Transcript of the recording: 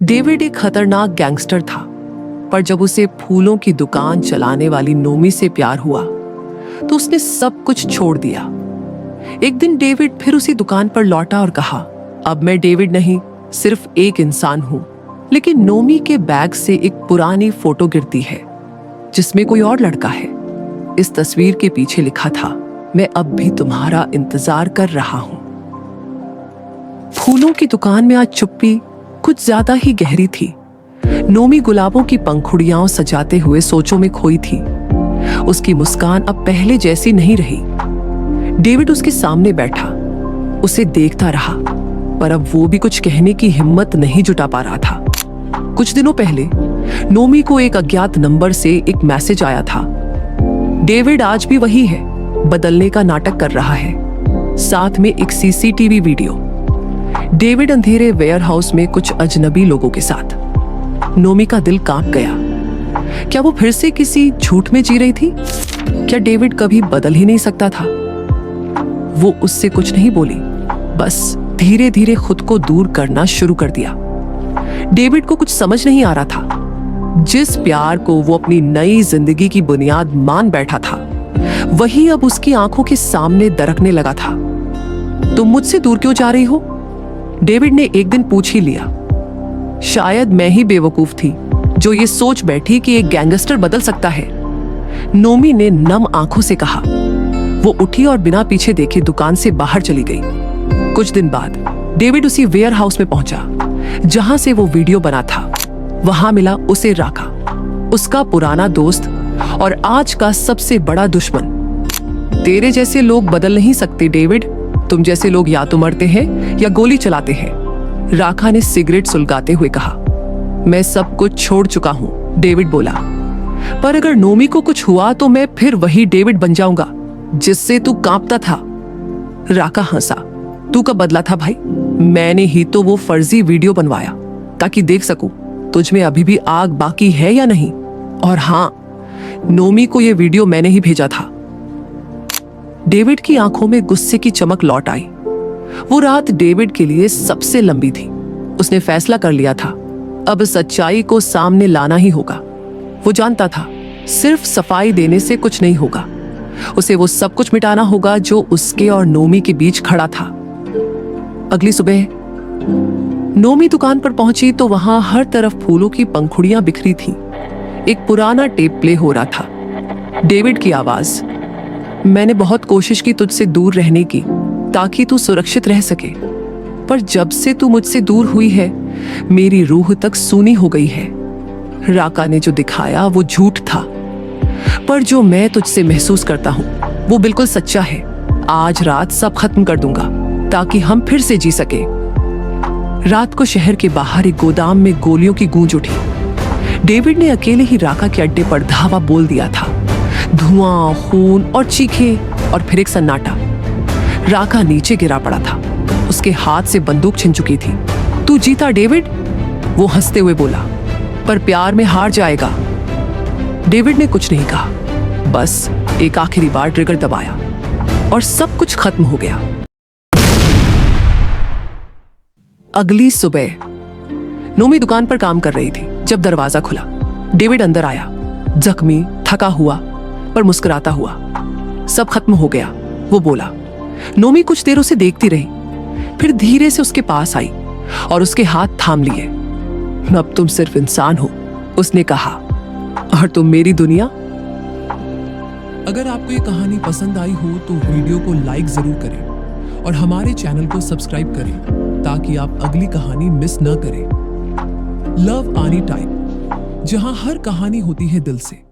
David एक खतरनाक gangster था, पर जब उसे फूलों की दुकान चलाने वाली नोमी से प्यार हुआ तो उसने सब कुछ छोड़ दिया। एक दिन डेविड फिर उसी दुकान पर लौटा और कहा, अब मैं डेविड नहीं, सिर्फ एक इंसान हूं। लेकिन नोमी के बैग से एक पुरानी फोटो गिरती है जिसमें कोई और लड़का है। इस तस्वीर के पीछे लिखा था, मैं अब भी तुम्हारा इंतजार कर रहा हूं। फूलों की दुकान में आज चुप्पी कुछ ज्यादा ही गहरी थी। नोमी गुलाबों की पंखुड़ियां सजाते हुए सोचों में खोई थी। उसकी मुस्कान अब पहले जैसी नहीं रही। डेविड उसके सामने बैठा, उसे देखता रहा, पर अब वो भी कुछ कहने की हिम्मत नहीं जुटा पा रहा था। कुछ दिनों पहले नोमी को एक अज्ञात नंबर से एक मैसेज आया था। डेविड आज भी वही है, बदलने का नाटक कर रहा है, साथ में एक सीसीटीवी वीडियो। डेविड अंधेरे वेयरहाउस में कुछ अजनबी लोगों के साथ। नोमी का दिल कांप गया। क्या वो फिर से किसी झूठ में जी रही थी? क्या डेविड कभी बदल ही नहीं सकता था? वो उससे कुछ नहीं बोली, बस धीरे धीरे खुद को दूर करना शुरू कर दिया। डेविड को कुछ समझ नहीं आ रहा था। जिस प्यार को वो अपनी नई जिंदगी की बुनियाद मान बैठा था, वही अब उसकी आंखों के सामने दरकने लगा था। तुम मुझसे दूर क्यों जा रही हो? डेविड ने एक दिन पूछ ही लिया। शायद मैं ही बेवकूफ थी जो ये सोच बैठी कि एक गैंगस्टर बदल सकता है। नोमी ने नम आंखों से कहा। वो उठी और बिना पीछे देखे दुकान से बाहर चली गई। कुछ दिन बाद डेविड उसी वेयर हाउस में पहुंचा जहां से वो वीडियो बना था। वहां मिला उसे राका, उसका पुराना दोस्त और आज का सबसे बड़ा दुश्मन। तेरे जैसे लोग बदल नहीं सकते डेविड, तुम जैसे लोग या तो मरते हैं या गोली चलाते हैं, राका ने सिगरेट सुलगाते हुए कहा। मैं सब कुछ छोड़ चुका हूं, डेविड बोला, पर अगर नोमी को कुछ हुआ तो मैं फिर वही डेविड बन जाऊंगा जिससे तू कांपता था। राका हंसा। तू कब बदला था भाई? मैंने ही तो वो फर्जी वीडियो बनवाया ताकि देख सकूं तुझ में अभी भी आग बाकी है या नहीं। और हाँ, नोमी को ये वीडियो मैंने ही भेजा था। डेविड की आंखों में गुस्से की चमक लौट आई। वो रात डेविड के लिए सबसे लंबी थी। उसने फैसला कर लिया था, अब सच्चाई को सामने लाना ही होगा। वो जानता था सिर्फ सफाई देने से कुछ नहीं होगा, उसे वो सब कुछ मिटाना होगा जो उसके और नोमी के बीच खड़ा था। अगली सुबह नोमी दुकान पर पहुंची तो वहां हर तरफ फूलों की पंखुड़ियां बिखरी थी। एक पुराना टेप प्ले हो रहा था। डेविड की आवाज, मैंने बहुत कोशिश की तुझसे दूर रहने की ताकि तू सुरक्षित रह सके, पर जब से तू मुझसे दूर हुई है मेरी रूह तक सूनी हो गई है। राका ने जो दिखाया वो झूठ था, पर जो मैं तुझसे महसूस करता हूं वो बिल्कुल सच्चा है। आज रात सब खत्म कर दूंगा ताकि हम फिर से जी सके। रात को शहर के बाहर एक गोदाम में गोलियों की गूंज उठी। डेविड ने अकेले ही राका के अड्डे पर धावा बोल दिया था। धुआं, खून और चीखे और फिर एक सन्नाटा। राका नीचे गिरा पड़ा था, उसके हाथ से बंदूक छिन चुकी थी। तू जीता डेविड, वो हंसते हुए बोला, पर प्यार में हार जाएगा। डेविड ने कुछ नहीं कहा, बस एक आखिरी बार ट्रिगर दबाया और सब कुछ खत्म हो गया। अगली सुबह नोमी दुकान पर काम कर रही थी जब दरवाजा खुला। डेविड अंदर आया, जख्मी, थका हुआ पर मुस्कुराता हुआ। सब खत्म हो गया, वो बोला। नोमी कुछ देर उसे देखती रही, फिर धीरे से उसके पास आई और उसके हाथ थाम लिए। अब तुम सिर्फ इंसान हो, उसने कहा, और तुम मेरी दुनिया। अगर आपको ये कहानी पसंद आई हो तो वीडियो को लाइक जरूर करें और हमारे चैनल को सब्सक्राइब करें ताकि आप अगली कहानी मिस न करें। लव आनी टाइप, जहां हर कहानी होती है दिल से।